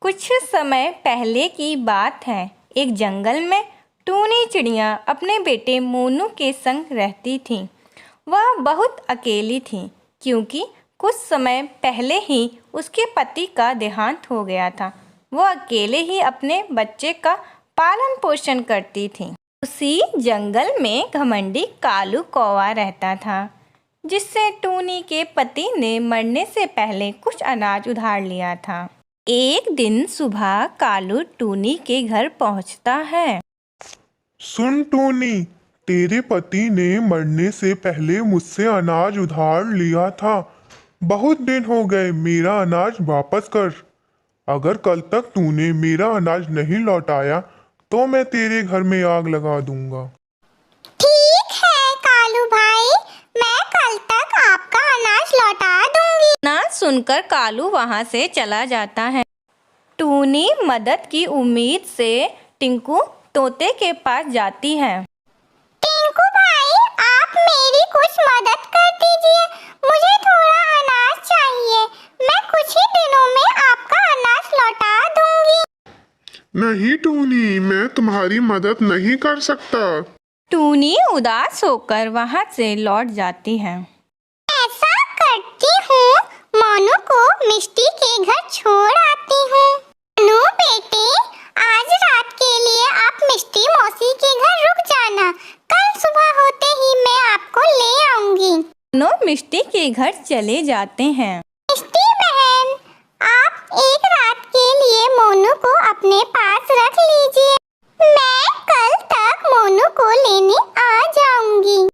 कुछ समय पहले की बात है। एक जंगल में टूनी चिड़िया अपने बेटे मोनू के संग रहती थी। वह बहुत अकेली थी क्योंकि कुछ समय पहले ही उसके पति का देहांत हो गया था। वह अकेले ही अपने बच्चे का पालन पोषण करती थी। उसी जंगल में घमंडी कालू कौवा रहता था, जिससे टूनी के पति ने मरने से पहले कुछ अनाज उधार लिया था। एक दिन सुबह कालू टूनी के घर पहुंचता है। सुन टूनी, तेरे पति ने मरने से पहले मुझसे अनाज उधार लिया था। बहुत दिन हो गए, मेरा अनाज वापस कर। अगर कल तक तूने मेरा अनाज नहीं लौटाया तो मैं तेरे घर में आग लगा दूंगा। ठीक है कालू भाई, मैं कल तक आपका अनाज लौटा दूंगी। ना सुनकर कालू वहां से चला जाता है। टूनी मदद की उम्मीद से टिंकू तोते के पास जाती है। टिंकू भाई, आप मेरी कुछ मदद कर दीजिए, मुझे थोड़ा अनाज चाहिए। मैं कुछ ही दिनों में आपका अनाज लौटा दूंगी। नहीं टूनी, मैं तुम्हारी मदद नहीं कर सकता। टूनी उदास होकर वहां से लौट जाती है। ऐसा करती हूँ, मोनू को मिष्टी के घर छोड़ आती हूँ। मोनू बेटे, आज रात के लिए आप मिष्टी मौसी के घर रुक जाना। कल सुबह होते ही मैं आपको ले आऊंगी। दोनों मिष्टी के घर चले जाते हैं। मिष्टी बहन, आप एक रात के लिए मोनू को अपने पास रख लीजिए। मैं कल तक मोनू को लेने आ जाऊंगी।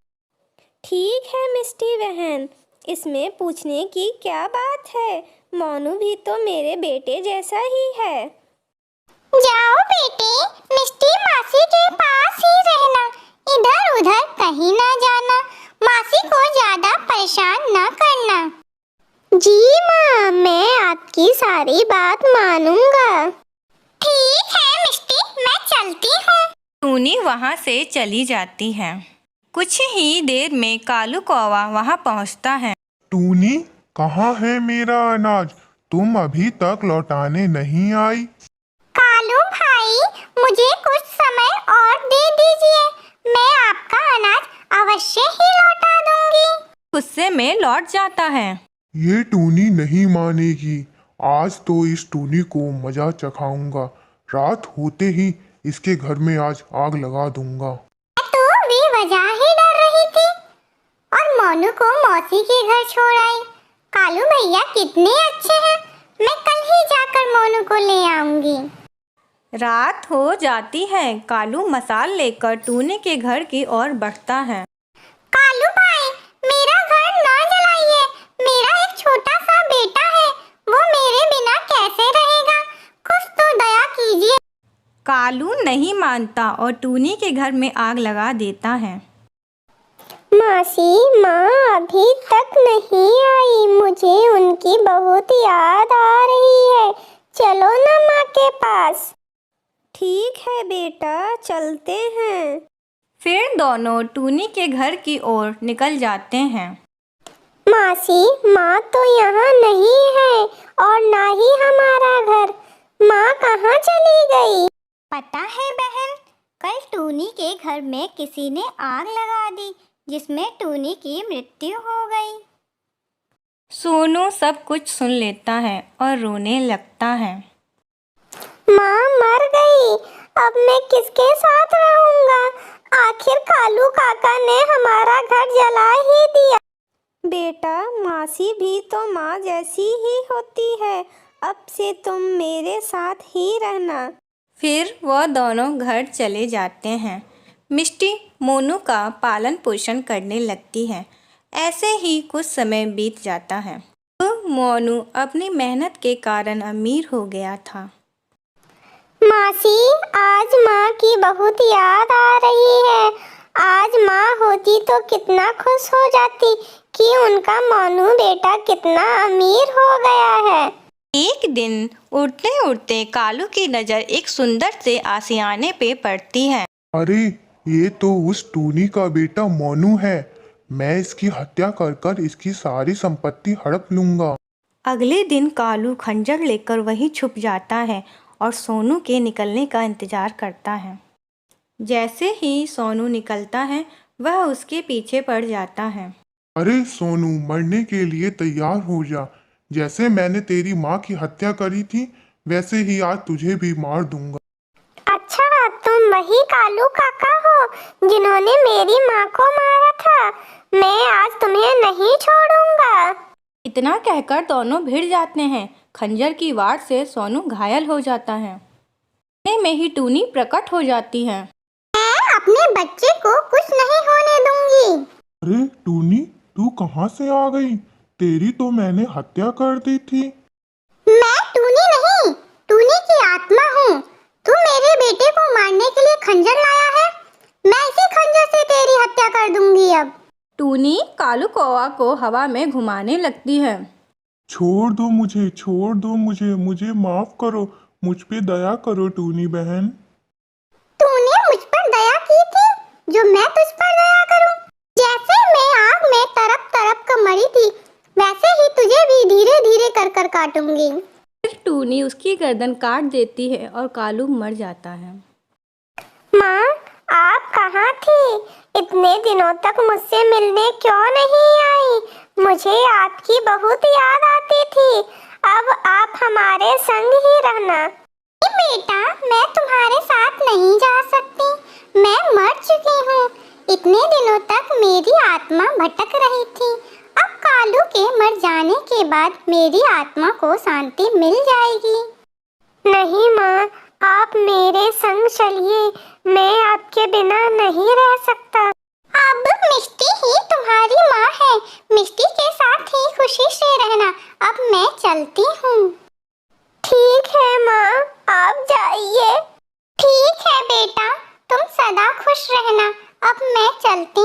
ठीक है मिष्टी बहन, इसमें पूछने की क्या बात है? मोनू भी तो मेरे बेटे जैसा ही है। जाओ बेटे, मिष्टी मासी के पास ही रहना, इधर उधर कहीं ना जाना। मासी को ज्यादा परेशान ना करना। जी माँ, मैं आपकी सारी बात मानूंगा। ठीक है मिष्टी, मैं चलती हूँ। टूनी वहां से चली जाती है। कुछ ही देर में कालू कौवा वहां पहुंचता है। टूनी, कहाँ है मेरा अनाज? तुम अभी तक लौटाने नहीं आई। कालू भाई, मुझे कुछ समय और दे दीजिए, मैं आपका अनाज अवश्य ही लौटा दूंगी। गुस्से में लौट जाता है। ये टूनी नहीं मानेगी। आज तो इस टूनी को मजा चखाऊंगा। रात होते ही इसके घर में आज आग लगा दूंगा। तो बेवजह ही डर रही थी और मोनू को मौसी के घर छोड़ आई। कालू भैया कितने अच्छे हैं, मैं कल ही जाकर मोनू को ले आऊंगी। रात हो जाती है। कालू मसाल लेकर टूनी के घर की ओर बढ़ता है। कालू भाई, मेरा घर ना जलाइए, मेरा एक छोटा सा बेटा है, वो मेरे बिना कैसे रहेगा? कुछ तो दया कीजिए। कालू नहीं मानता और टूनी के घर में आग लगा देता है। मासी, माँ अभी तक नहीं आई, मुझे उनकी बहुत याद आ रही है। चलो ना माँ के पास। ठीक है बेटा, चलते हैं। फिर दोनों टूनी के घर की ओर निकल जाते हैं। मासी, माँ तो यहाँ नहीं है और ना ही हमारा घर। माँ कहाँ चली गई? पता है बहन, कल टूनी के घर में किसी ने आग लगा दी, जिसमें टूनी की मृत्यु हो गई। सोनू सब कुछ सुन लेता है और रोने लगता है। माँ मर गई, अब मैं किसके साथ रहूँगा? आखिर कालू काका ने हमारा घर जला ही दिया। बेटा, मासी भी तो माँ जैसी ही होती है। अब से तुम मेरे साथ ही रहना। फिर वह दोनों घर चले जाते हैं। मिष्टी मोनू का पालन पोषण करने लगती है। ऐसे ही कुछ समय बीत जाता है। मोनू अपनी मेहनत के कारण अमीर हो गया था। मासी, आज माँ की बहुत याद आ रही है। आज माँ होती तो कितना खुश हो जाती कि उनका मोनू बेटा कितना अमीर हो गया है। एक दिन उड़ते उड़ते कालू की नज़र एक सुंदर से आशियाने पे पड़ती है। अरे, ये तो उस टूनी का बेटा मोनू है। मैं इसकी हत्या कर कर इसकी सारी संपत्ति हड़प लूंगा। अगले दिन कालू खंजर लेकर वहीं छुप जाता है और सोनू के निकलने का इंतज़ार करता है। जैसे ही सोनू निकलता है वह उसके पीछे पड़ जाता है। अरे सोनू, मरने के लिए तैयार हो जा। जैसे मैंने तेरी माँ की हत्या करी थी वैसे ही आज तुझे भी मार दूंगा। अच्छा, तुम वही कालू काका हो जिन्होंने मेरी माँ को मारा था। मैं आज तुम्हें नहीं छोड़ूंगा। इतना कहकर दोनों भिड़ जाते हैं। खंजर की वार से सोनू घायल हो जाता है। इतने में ही टूनी प्रकट हो जाती है। मैं अपने बच्चे को कुछ नहीं होने दूंगी। अरे टूनी, तू कहाँ से आ गई? तेरी तो मैंने हत्या कर दी थी। मैं टूनी नहीं, टूनी की आत्मा हूँ। तू मेरे बेटे को मारने के लिए खंजर लाया है। मैं इसी खंजर से तेरी हत्या कर दूंगी अब। टूनी कालू कौवा को हवा में घुमाने लगती है। छोड़ दो मुझे, छोड़ दो मुझे माफ करो। मुझ पे दया करो टूनी बहन। तूने मुझ पर दया की थी, जो मैं तुझ पर दया करूं? जैसे मैं आग में तड़प तड़प कर मरी थी, वैसे ही तुझे भी धीरे धीरे कर कर काटूंगी। फिर टूनी उसकी गर्दन काट देती है और कालू मर जाता है। माँ, आप कहाँ थी? इतने दिनों तक मुझसे मिलने क्यों नहीं आई? मुझे आपकी बहुत याद आती थी। अब आप हमारे संग ही रहना। बेटा, मैं तुम्हारे साथ नहीं जा सकती। मैं मर चुकी हूँ। इतने दिनों तक मेरी आत्मा भटक रही थी। अब कालू के मर जाने के बाद मेरी आत्मा को शांति मिल जाएगी। नहीं माँ, आप मेरे संग चलिए। मैं आपके बिना नहीं रह सकता। अब मिष्टी ही तुम्हारी माँ है। मिष्टी के साथ ही खुशी से रहना। अब मैं चलती हूँ। ठीक है माँ, आप जाइए। ठीक है बेटा, तुम सदा खुश रहना। अब मैं चलती